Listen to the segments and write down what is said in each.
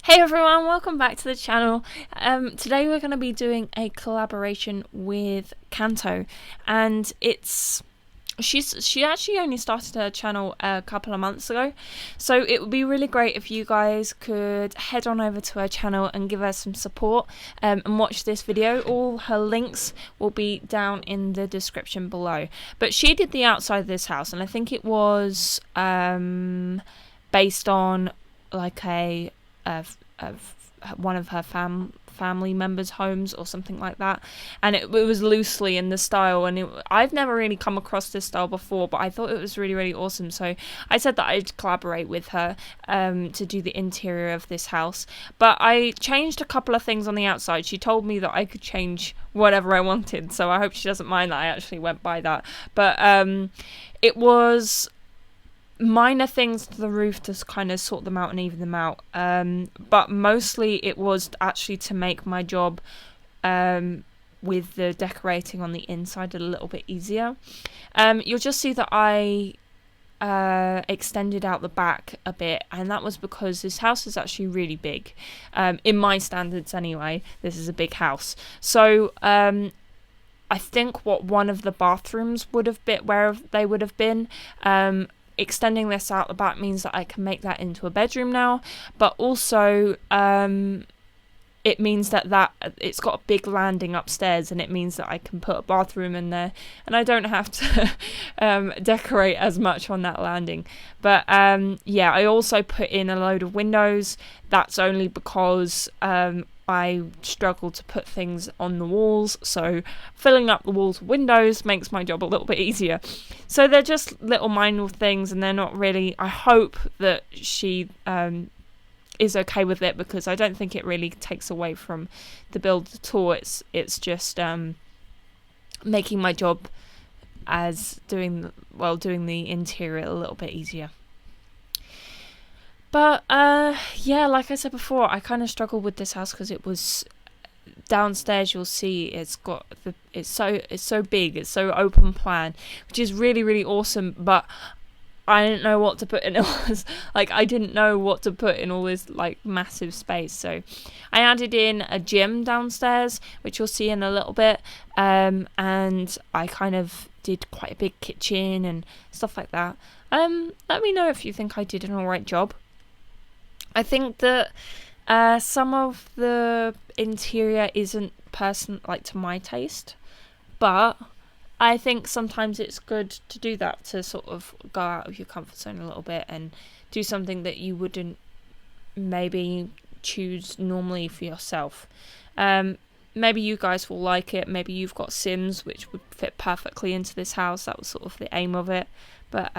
Hey everyone, welcome back to the channel. Today we're going to be doing a collaboration with Kanto, and she actually only started her channel a couple of months ago, so it would be really great if you guys could head on over to her channel and give her some support and watch this video. All her links will be down in the description below. But she did the outside of this house, and I think it was based on like one of her family members' homes or something like that, and it was loosely in the style, and I've never really come across this style before, but I thought it was really awesome, so I said that I'd collaborate with her to do the interior of this house. But I changed a couple of things on the outside. She told me that I could change whatever I wanted, so I hope she doesn't mind that I actually went by that. But it was minor things to the roof to kind of sort them out and even them out, but mostly it was actually to make my job with the decorating on the inside a little bit easier. You'll just see that I extended out the back a bit, and that was because this house is actually really big. In my standards anyway, this is a big house, so I think what one of the bathrooms would have been, where they would have been, extending this out the back means that I can make that into a bedroom now, but also it means that it's got a big landing upstairs, and it means that I can put a bathroom in there, and I don't have to decorate as much on that landing. But yeah, I also put in a load of windows. That's only because I struggle to put things on the walls, so filling up the walls with windows makes my job a little bit easier. So they're just little minor things, and they're not really. I hope that she is okay with it, because I don't think it really takes away from the build at all. It's just making my job as doing the interior a little bit easier. But yeah, like I said before, I kind of struggled with this house because it was downstairs. You'll see it's so big, it's so open plan, which is really awesome. But I didn't know what to put in all this. Like, I didn't know what to put in all this like massive space. So I added in a gym downstairs, which you'll see in a little bit, and I kind of did quite a big kitchen and stuff like that. Let me know if you think I did an alright job. I think that some of the interior isn't to my taste, but I think sometimes it's good to do that, to sort of go out of your comfort zone a little bit and do something that you wouldn't maybe choose normally for yourself. Maybe you guys will like it. Maybe you've got Sims which would fit perfectly into this house. That was sort of the aim of it. But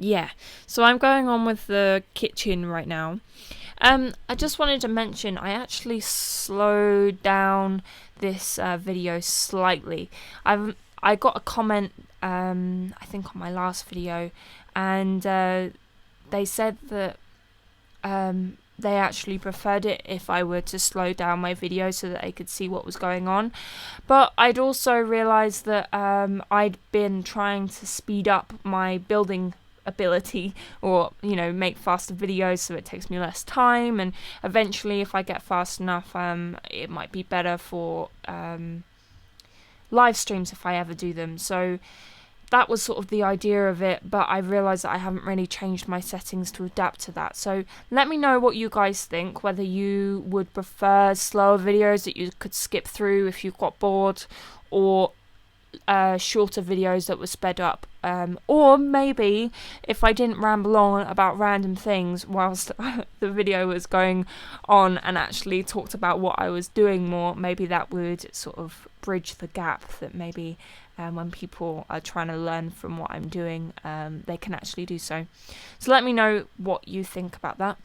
yeah, so I'm going on with the kitchen right now. I just wanted to mention, I actually slowed down this video slightly. I got a comment, I think on my last video, and they said that they actually preferred it if I were to slow down my video so that they could see what was going on. But I'd also realised that I'd been trying to speed up my building ability, or make faster videos so it takes me less time, and eventually if I get fast enough, it might be better for live streams if I ever do them. So that was sort of the idea of it, but I realised that I haven't really changed my settings to adapt to that. So let me know what you guys think, whether you would prefer slower videos that you could skip through if you got bored, or shorter videos that were sped up, or maybe if I didn't ramble on about random things whilst the video was going on and actually talked about what I was doing more, maybe that would sort of bridge the gap, that maybe when people are trying to learn from what I'm doing, they can actually do so. So let me know what you think about that.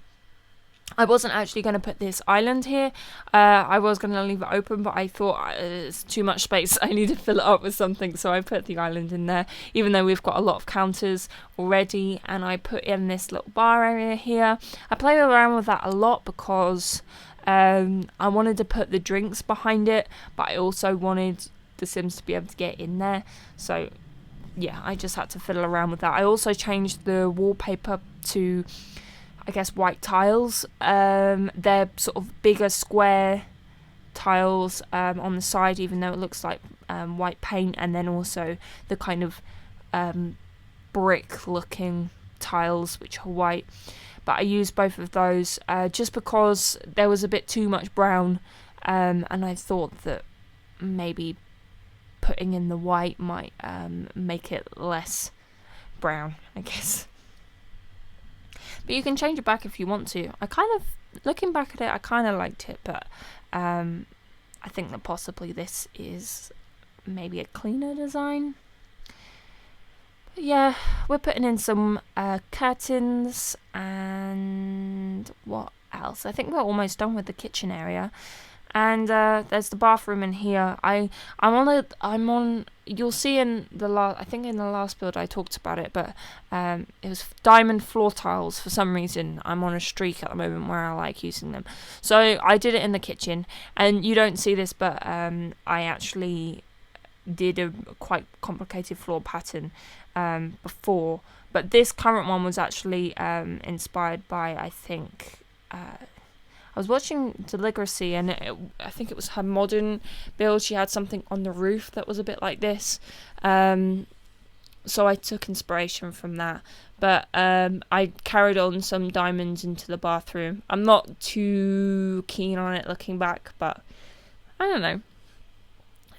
I wasn't actually going to put this island here. I was going to leave it open, but I thought it's too much space. I need to fill it up with something, so I put the island in there, even though we've got a lot of counters already. And I put in this little bar area here. I played around with that a lot because I wanted to put the drinks behind it, but I also wanted the Sims to be able to get in there. So yeah, I just had to fiddle around with that. I also changed the wallpaper to I guess, white tiles. They're sort of bigger square tiles on the side, even though it looks like white paint, and then also the kind of brick looking tiles which are white. But I used both of those just because there was a bit too much brown, and I thought that maybe putting in the white might make it less brown, I guess. But you can change it back if you want to. I kind of, looking back at it, I kind of liked it, but I think that possibly this is maybe a cleaner design. But yeah, we're putting in some curtains, and what else? I think we're almost done with the kitchen area. And there's the bathroom in here. I'm on. You'll see in the last. I think in the last build I talked about it, but it was diamond floor tiles. For some reason, I'm on a streak at the moment where I like using them. So I did it in the kitchen, and you don't see this, but I actually did a quite complicated floor pattern before. But this current one was actually inspired by, I think. I was watching TheGreatSimphony, and I think it was her modern build. She had something on the roof that was a bit like this. So I took inspiration from that. But I carried on some diamonds into the bathroom. I'm not too keen on it looking back, but I don't know.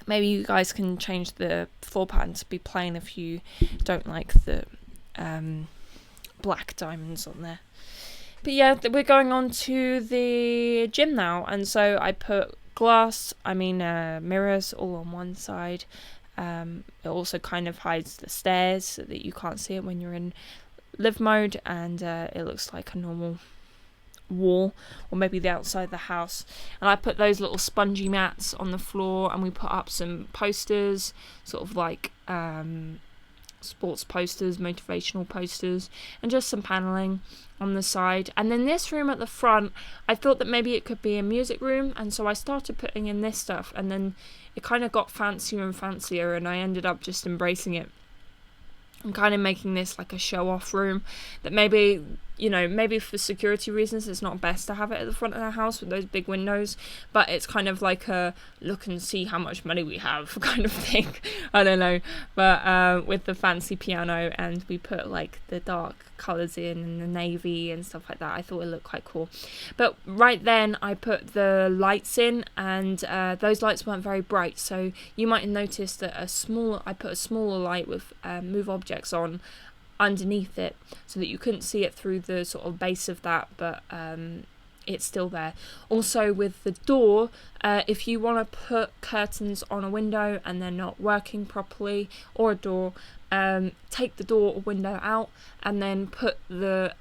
Maybe you guys can change the floor pattern to be plain if you don't like the black diamonds on there. But yeah, we're going on to the gym now, and so I put mirrors all on one side. It also kind of hides the stairs so that you can't see it when you're in live mode, and it looks like a normal wall, or maybe the outside of the house. And I put those little spongy mats on the floor, and we put up some posters, sort of like sports posters, motivational posters, and just some paneling on the side. And then this room at the front, I thought that maybe it could be a music room, and so I started putting in this stuff, and then it kind of got fancier and fancier, and I ended up just embracing it and kind of making this like a show-off room that maybe for security reasons it's not best to have it at the front of the house with those big windows, but it's kind of like a look and see how much money we have kind of thing. I don't know, but with the fancy piano, and we put like the dark colours in and the navy and stuff like that. I thought it looked quite cool. But right then I put the lights in, and those lights weren't very bright, so you might have noticed that I put a smaller light with move objects on underneath it, so that you couldn't see it through the sort of base of that, but it's still there. Also with the door, if you want to put curtains on a window and they're not working properly, or a door, take the door or window out and then put the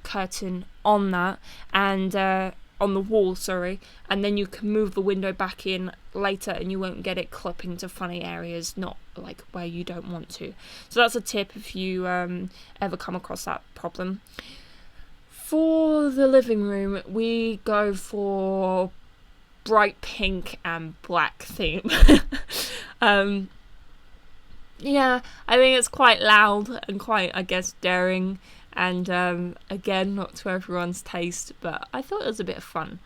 curtain on that, and on the wall, and then you can move the window back in later, and you won't get it clipping to funny areas, not like where you don't want to. So that's a tip if you ever come across that problem. For the living room, we go for bright pink and black theme. Yeah, I think it's quite loud and quite, I guess, daring. And again, not to everyone's taste, but I thought it was a bit of fun.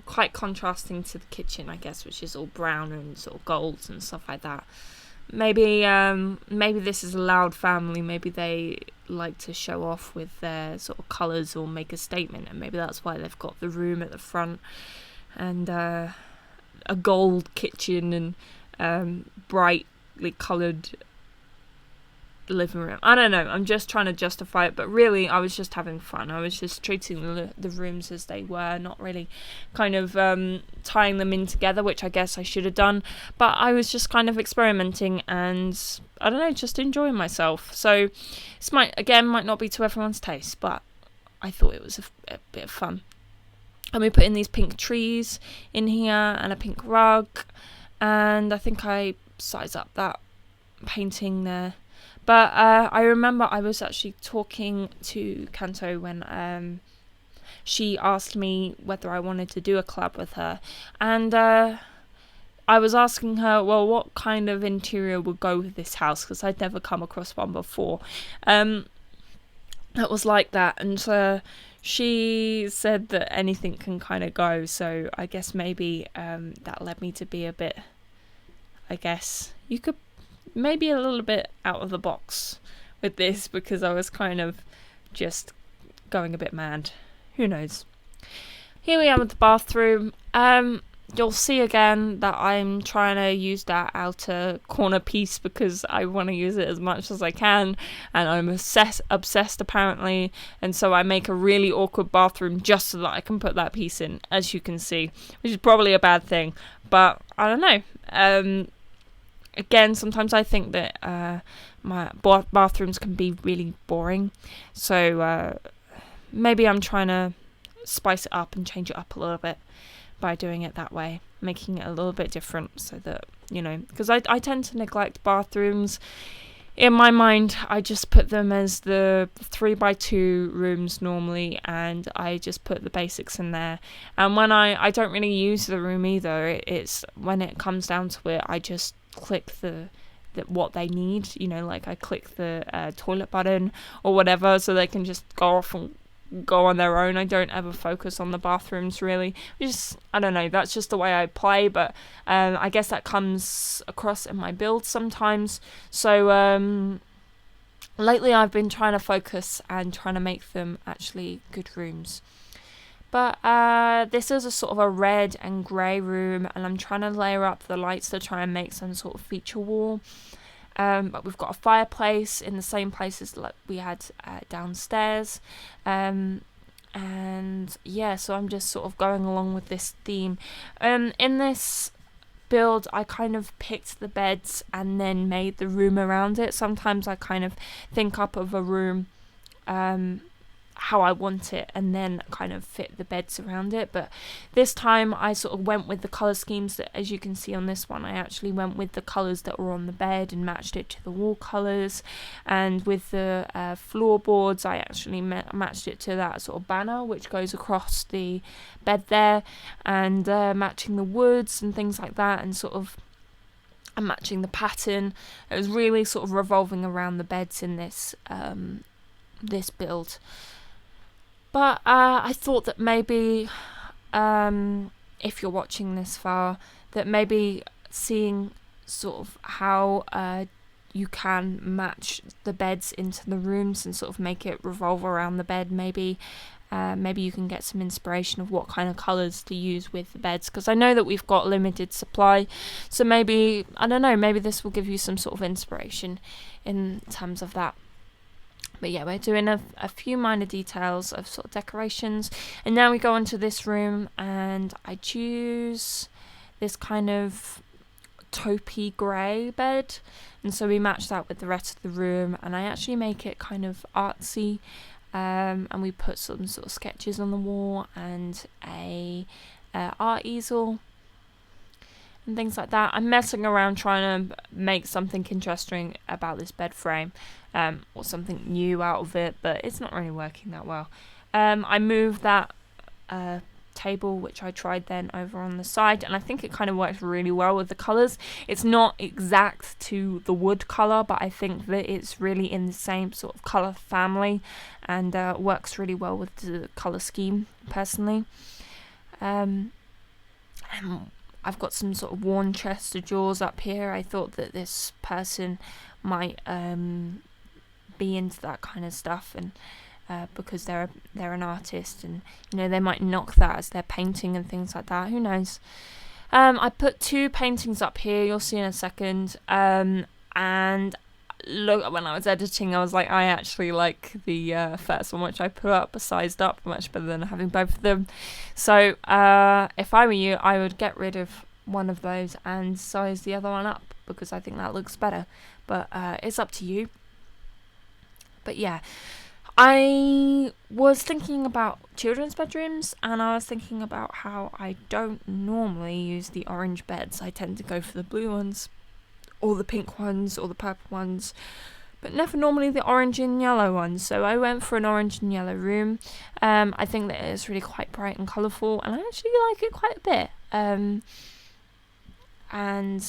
Quite contrasting to the kitchen, I guess, which is all brown and sort of golds and stuff like that. Maybe this is a loud family. Maybe they like to show off with their sort of colours or make a statement, and maybe that's why they've got the room at the front and a gold kitchen and brightly coloured living room. I don't know, I'm just trying to justify it, but really I was just having fun. I was just treating the rooms as they were, not really kind of tying them in together, which I guess I should have done, but I was just kind of experimenting and I don't know, just enjoying myself. So this might not be to everyone's taste, but I thought it was a bit of fun. And we put in these pink trees in here and a pink rug, and I think I size up that painting there. But I remember I was actually talking to Kanto when she asked me whether I wanted to do a collab with her. And I was asking her, well, what kind of interior would go with this house? Because I'd never come across one before. it was like that, and she said that anything can kind of go, so I guess maybe that led me to be a bit, I guess you could maybe a little bit out of the box with this, because I was kind of just going a bit mad. Who knows? Here we are with the bathroom. You'll see again that I'm trying to use that outer corner piece because I want to use it as much as I can, and I'm obsessed apparently, and so I make a really awkward bathroom just so that I can put that piece in, as you can see, which is probably a bad thing, but I don't know. Again, sometimes I think that my bathrooms can be really boring, so maybe I'm trying to spice it up and change it up a little bit by doing it that way, making it a little bit different, so that, you know, because I tend to neglect bathrooms. In my mind, I just put them as the 3x2 rooms normally, and I just put the basics in there. And when I don't really use the room either, it's when it comes down to it, I just click the what they need, you know, like I click the toilet button or whatever, so they can just go off and go on their own. I don't ever focus on the bathrooms really. I don't know, that's just the way I play, but I guess that comes across in my builds sometimes. So lately I've been trying to focus and trying to make them actually good rooms. But this is a sort of a red and grey room, and I'm trying to layer up the lights to try and make some sort of feature wall. But we've got a fireplace in the same place as like we had downstairs. And yeah, so I'm just sort of going along with this theme. In this build, I kind of picked the beds and then made the room around it. Sometimes I kind of think up of a room how I want it and then kind of fit the beds around it. But this time I sort of went with the colour schemes that, as you can see on this one, I actually went with the colours that were on the bed and matched it to the wall colours. And with the floorboards, I actually matched it to that sort of banner which goes across the bed there, and matching the woods and things like that, and sort of matching the pattern. It was really sort of revolving around the beds in this this build. But I thought that maybe, if you're watching this far, that maybe seeing sort of how you can match the beds into the rooms and sort of make it revolve around the bed, maybe you can get some inspiration of what kind of colours to use with the beds, because I know that we've got limited supply, so maybe, I don't know, maybe this will give you some sort of inspiration in terms of that. But yeah, we're doing a few minor details of sort of decorations, and now we go into this room, and I choose this kind of taupey grey bed, and so we match that with the rest of the room, and I actually make it kind of artsy, and we put some sort of sketches on the wall and a art easel and things like that. I'm messing around trying to make something interesting about this bed frame, or something new out of it, but it's not really working that well. I moved that table, which I tried then, over on the side, and I think it kind of works really well with the colours. It's not exact to the wood colour, but I think that it's really in the same sort of colour family, and works really well with the colour scheme, personally. And I've got some sort of worn chest of drawers up here. I thought that this person might be into that kind of stuff, and because they're an artist, and you know, they might knock that as their painting and things like that. Who knows? I put 2 paintings up here. You'll see in a second. And look, when I was editing, I was like, I actually like the first one which I put up sized up much better than having both of them. So if I were you, I would get rid of one of those and size the other one up, because I think that looks better. But it's up to you. But yeah, I was thinking about children's bedrooms, and I was thinking about how I don't normally use the orange beds. I tend to go for the blue ones, or the pink ones, or the purple ones, but never normally the orange and yellow ones. So I went for an orange and yellow room. I think that it's really quite bright and colourful, and I actually like it quite a bit. And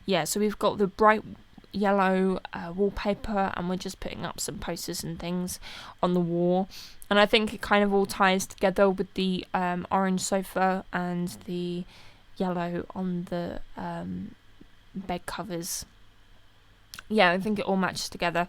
yeah, so we've got the bright yellow wallpaper, and we're just putting up some posters and things on the wall. And I think it kind of all ties together with the orange sofa and the yellow on the bed covers. Yeah, I think it all matches together.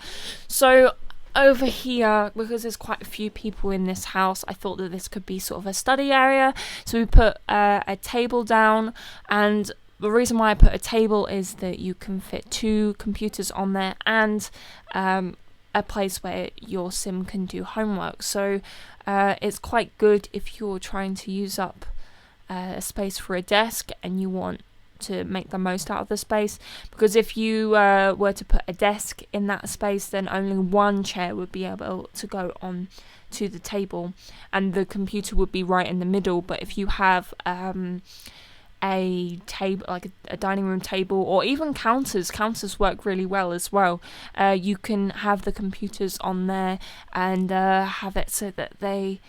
So over here, because there's quite a few people in this house, I thought that this could be sort of a study area. So we put a table down, and the reason why I put a table is that you can fit 2 computers on there and a place where your sim can do homework. So it's quite good if you're trying to use up a space for a desk and you want to make the most out of the space, because if you were to put a desk in that space, then only one chair would be able to go on to the table and the computer would be right in the middle. But if you have a table, like a dining room table, or even counters work really well as well. You can have the computers on there and have it so that they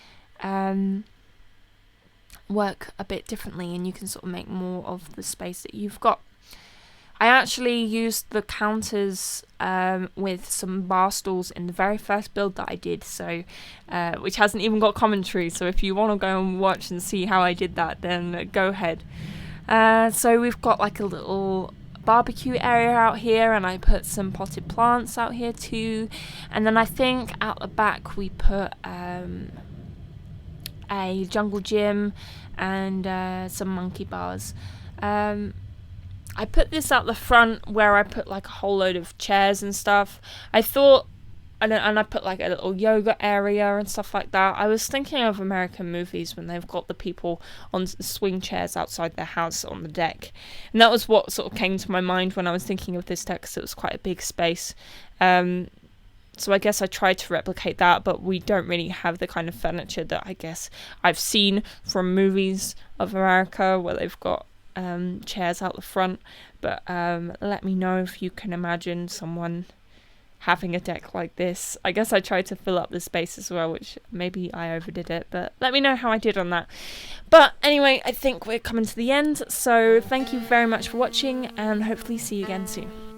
work a bit differently, and you can sort of make more of the space that you've got. I actually used the counters with some bar stools in the very first build that I did, so which hasn't even got commentary, so if you want to go and watch and see how I did that, then go ahead. So we've got like a little barbecue area out here, and I put some potted plants out here too, and then I think out the back we put a jungle gym and some monkey bars. I put this out the front where I put like a whole load of chairs and stuff. I thought, and I put like a little yoga area and stuff like that. I was thinking of American movies when they've got the people on swing chairs outside their house on the deck. And that was what sort of came to my mind when I was thinking of this deck, because it was quite a big space. So I guess I tried to replicate that, but we don't really have the kind of furniture that I guess I've seen from movies of America where they've got chairs out the front. But let me know if you can imagine someone having a deck like this. I guess I tried to fill up the space as well, which maybe I overdid it, but let me know how I did on that. But anyway, I think we're coming to the end, so thank you very much for watching, and hopefully see you again soon.